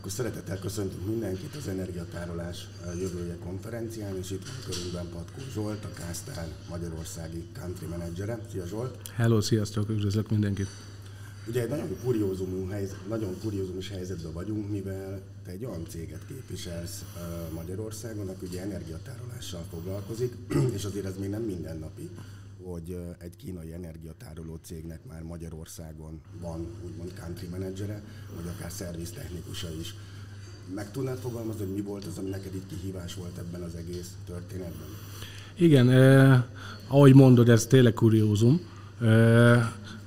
Akkor szeretettel köszöntünk mindenkit az Energiatárolás jövője konferencián, és itt van körünkben Patkó Zsolt, a Kásztár magyarországi country menedzsere. Szia Zsolt! Hello, sziasztok, üdvözlök mindenkit! Ugye egy nagyon kuriózumos helyzetben vagyunk, mivel te egy olyan céget képviselsz Magyarországon, aki ugye energiatárolással foglalkozik, és azért ez még nem mindennapi, hogy egy kínai energiatároló cégnek már Magyarországon van úgymond country menedzsere, vagy akár szerviztechnikusa is. Meg tudnád fogalmazni, hogy mi volt az, ami neked itt kihívás volt ebben az egész történetben? Igen, ahogy mondod, ez tényleg kuriózum.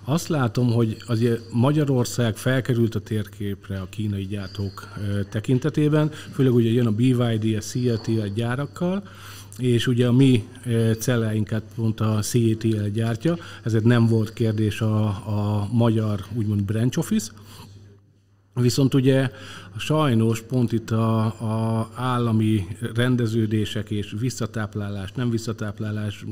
Azt látom, hogy azért Magyarország felkerült a térképre a kínai gyártók tekintetében, főleg ugye jön a BYD, a CATL gyárakkal, és ugye a mi celláinkat pont a CATL gyártja, ezért nem volt kérdés a magyar úgymond branch office. Viszont ugye sajnos pont itt a állami rendeződések és visszatáplálás, nem visszatáplálás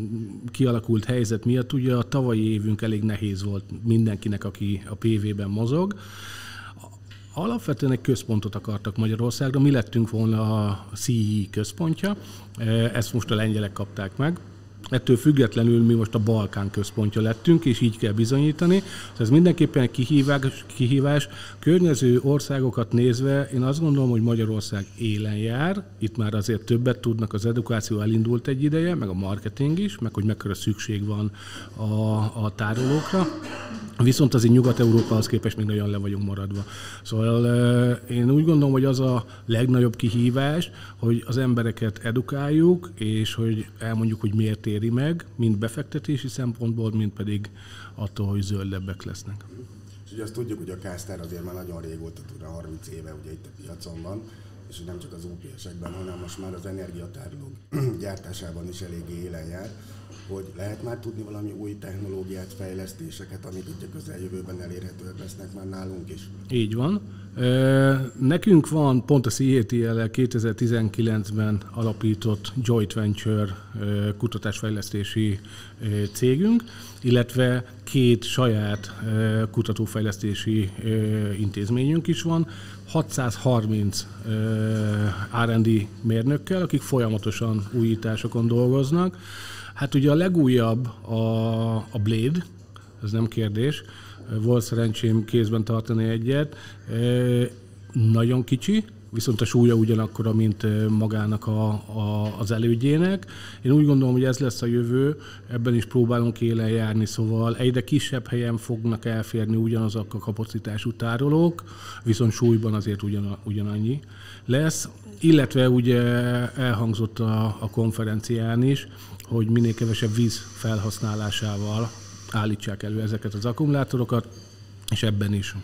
kialakult helyzet miatt ugye a tavalyi évünk elég nehéz volt mindenkinek, aki a PV-ben mozog. Alapvetően egy központot akartak Magyarországra, mi lettünk volna a CEE központja, ezt most a lengyelek kapták meg. Ettől függetlenül mi most a Balkán központja lettünk, és így kell bizonyítani. Ez mindenképpen egy kihívás. Környező országokat nézve én azt gondolom, hogy Magyarország élen jár. Itt már azért többet tudnak, az edukáció elindult egy ideje, meg a marketing is, meg hogy mekkora szükség van a tárolókra. Viszont azért Nyugat-Európához képest még nagyon le vagyunk maradva. Szóval én úgy gondolom, hogy az a legnagyobb kihívás, hogy az embereket edukáljuk, és hogy elmondjuk, hogy miért éri meg, mind befektetési szempontból, mind pedig attól, hogy zöldebbek lesznek. És ugye azt tudjuk, hogy a Kásztár azért már nagyon régóta, 30 éve ugye itt a piacon van, és nem csak az UPS-ekben, hanem most már az energiatárolók gyártásában is eléggé élen jár, hogy lehet már tudni valami új technológiát, fejlesztéseket, amik itt a közeljövőben elérhetőek lesznek már nálunk is? Így van. Nekünk van pont a CATL-el 2019-ben alapított joint venture kutatásfejlesztési cégünk, illetve 2 saját kutatófejlesztési intézményünk is van, 630 R&D mérnökkel, akik folyamatosan újításokon dolgoznak. Hát ugye a legújabb a Blade, ez nem kérdés, volt szerencsém kézben tartani egyet, nagyon kicsi, viszont a súlya ugyanakkora, mint magának az elődjének. Én úgy gondolom, hogy ez lesz a jövő, ebben is próbálunk élen járni, szóval egyre kisebb helyen fognak elférni ugyanazok a kapacitású tárolók, viszont súlyban azért ugyanannyi lesz. Illetve ugye elhangzott a konferencián is, hogy minél kevesebb víz felhasználásával állítsák elő ezeket az akkumulátorokat, és ebben is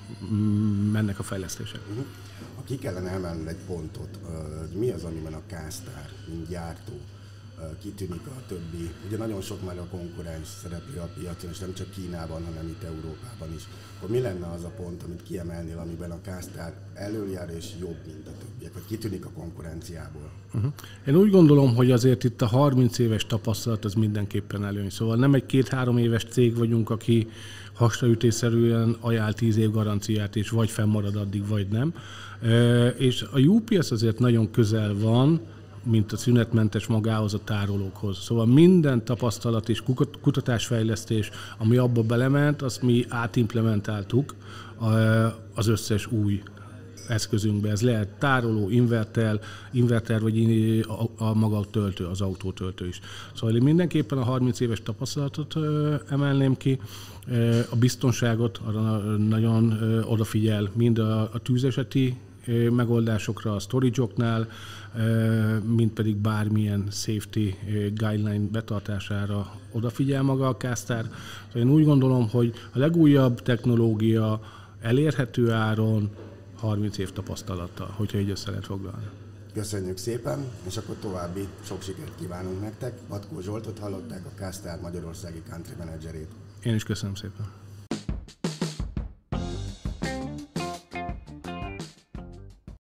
mennek a fejlesztések. Ha ki kellene emelni egy pontot, hogy mi az, amiben a Kásztár, mint gyártó, kitűnik a többi, ugye nagyon sok már a konkurens szereplő a piacon, és nem csak Kínában, hanem itt Európában is. Akkor mi lenne az a pont, amit kiemelnél, amiben a Kásztár előjár és jobb, mint a többiek, vagy kitűnik a konkurenciából? Én úgy gondolom, hogy azért itt a 30 éves tapasztalat az mindenképpen előny. Szóval nem egy 2-3 éves cég vagyunk, aki hasraütésszerűen ajánl 10 év garanciát, és vagy fennmarad addig, vagy nem. És a UPS azért nagyon közel van, mint a szünetmentes magához, a tárolókhoz. Szóval minden tapasztalat és kutatásfejlesztés, ami abba belement, azt mi átimplementáltuk az összes új eszközünkbe. Ez lehet tároló, inverter vagy a maga töltő, az autótöltő is. Szóval én mindenképpen a 30 éves tapasztalatot emelném ki. A biztonságot arra nagyon odafigyel, mind a tűzeseti megoldásokra, a storage-oknál, mint pedig bármilyen safety guideline betartására odafigyel maga a Kásztár. Én úgy gondolom, hogy a legújabb technológia elérhető áron, 30 év tapasztalattal, hogyha így össze lehet foglalni. Köszönjük szépen, és akkor további sok sikert kívánunk nektek. Patkó Zsoltot hallották, a Kásztár magyarországi country menedzserét. Én is köszönöm szépen.